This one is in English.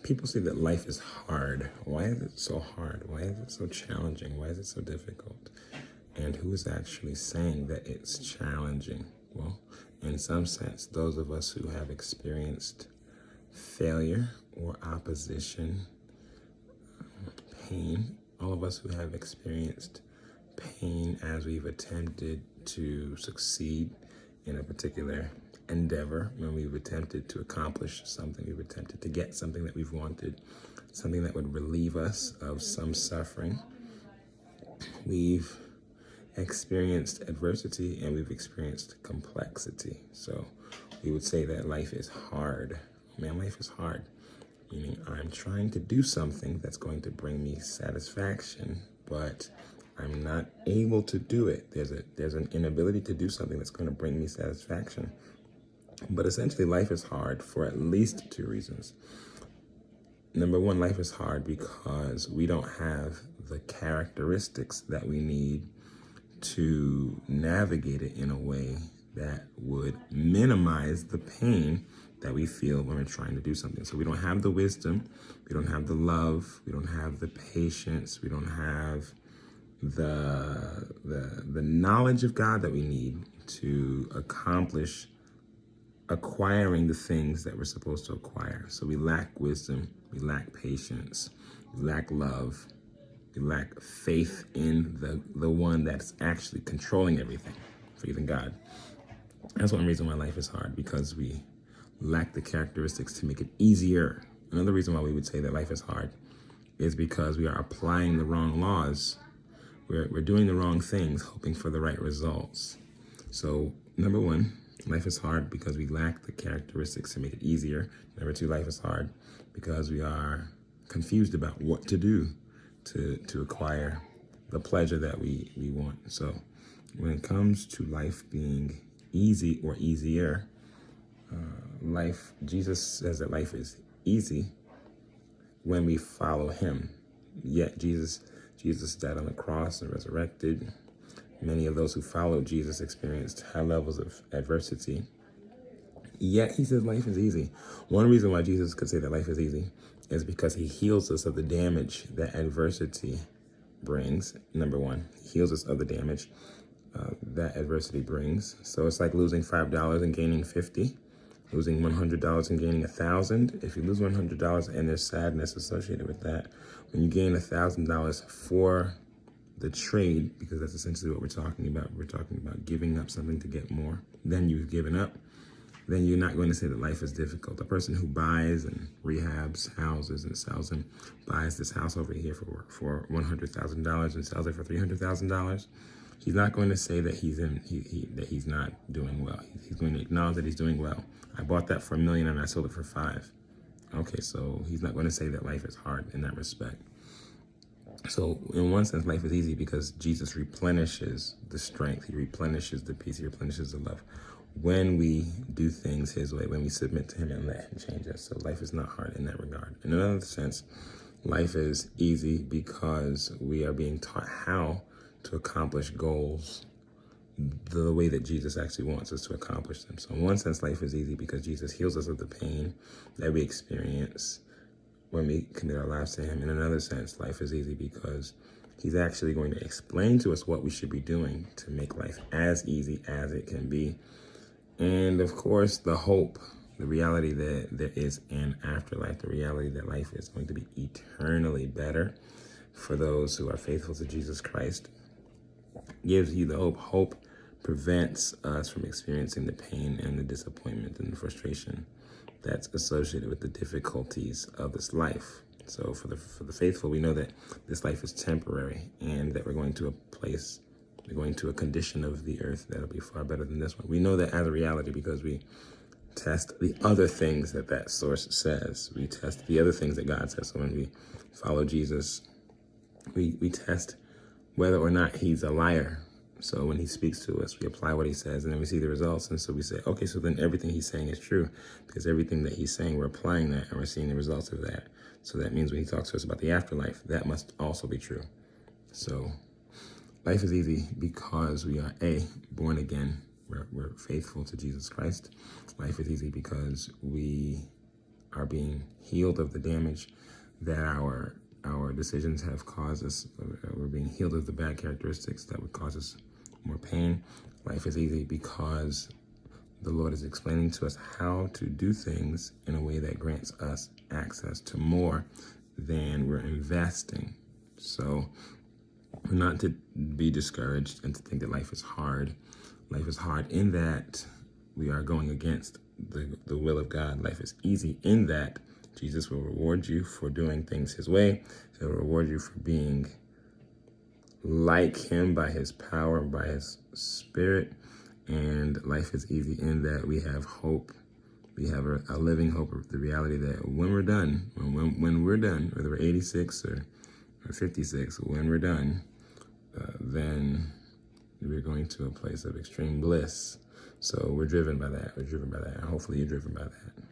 People say that life is hard. Why is it so hard? Why is it so challenging? Why is it so difficult? And who is actually saying that it's challenging? Well, in some sense, those of us who have experienced failure or opposition, pain, all of us who have experienced pain as we've attempted to succeed in a particular endeavor, when we've attempted to accomplish something, we've attempted to get something that we've wanted, something that would relieve us of some suffering. We've experienced adversity and we've experienced complexity. So we would say that life is hard. Man, life is hard. Meaning I'm trying to do something that's going to bring me satisfaction, but I'm not able to do it. There's an inability to do something that's going to bring me satisfaction. But essentially, life is hard for at least two reasons. Number one, life is hard because we don't have the characteristics that we need to navigate it in a way that would minimize the pain that we feel when we're trying to do something. So we don't have the wisdom, we don't have the love, we don't have the patience, we don't have the knowledge of God that we need to accomplish acquiring the things that we're supposed to acquire. So we lack wisdom, we lack patience, we lack love, we lack faith in the one that's actually controlling everything, faith in God. That's one reason why life is hard, because we lack the characteristics to make it easier. Another reason why we would say that life is hard is because we are applying the wrong laws. We're doing the wrong things, hoping for the right results. So number one, life is hard because we lack the characteristics to make it easier. Number two, life is hard because we are confused about what to do to acquire the pleasure that we want. So when it comes to life being easy or easier, Jesus says that life is easy when we follow him. Yet Jesus died on the cross and resurrected. Many of those who followed Jesus experienced high levels of adversity. Yet he says life is easy. One reason why Jesus could say that life is easy is because he heals us of the damage that adversity brings. Number one, he heals us of the damage that adversity brings. So it's like losing $5 and gaining 50, losing $100 and gaining 1,000. If you lose $100 and there's sadness associated with that, when you gain $1,000 for the trade, because that's essentially what we're talking about. We're talking about giving up something to get more than you've given up. Then you're not going to say that life is difficult. A person who buys and rehabs houses and sells them, buys this house over here for $100,000 and sells it for $300,000. He's not going to say that that he's not doing well. He's going to acknowledge that he's doing well. I bought that for $1 million and I sold it for $5 million. Okay, so he's not going to say that life is hard in that respect. So in one sense, life is easy because Jesus replenishes the strength. He replenishes the peace. He replenishes the love. When we do things his way, when we submit to him and let him change us. So life is not hard in that regard. In another sense, life is easy because we are being taught how to accomplish goals the way that Jesus actually wants us to accomplish them. So in one sense, life is easy because Jesus heals us of the pain that we experience when we commit our lives to him. In another sense, life is easy because he's actually going to explain to us what we should be doing to make life as easy as it can be. And of course, the hope, the reality that there is an afterlife, the reality that life is going to be eternally better for those who are faithful to Jesus Christ, gives you the hope. Hope prevents us from experiencing the pain and the disappointment and the frustration that's associated with the difficulties of this life. So for the faithful, we know that this life is temporary and that we're going to a condition of the earth that'll be far better than this one. We know that as a reality because we test the other things that source says. We test the other things that God says. So when we follow Jesus, we test whether or not he's a liar. So when he speaks to us, we apply what he says, and then we see the results. And so we say, okay, so then everything he's saying is true, because everything that he's saying, we're applying that, and we're seeing the results of that. So that means when he talks to us about the afterlife, that must also be true. So life is easy because we are born again. We're faithful to Jesus Christ. Life is easy because we are being healed of the damage that our decisions have caused us. We're being healed of the bad characteristics that would cause us more pain. Life is easy because the Lord is explaining to us how to do things in a way that grants us access to more than we're investing. So not to be discouraged and to think that life is hard. Life is hard in that we are going against the will of God. Life is easy in that Jesus will reward you for doing things his way. He'll reward you for being like him by his power, by his spirit. And life is easy in that we have hope. We have a living hope of the reality that when we're done, when we're done, whether we're 86 or 56, when we're done, then we're going to a place of extreme bliss. So we're driven by that. We're driven by that. And hopefully you're driven by that.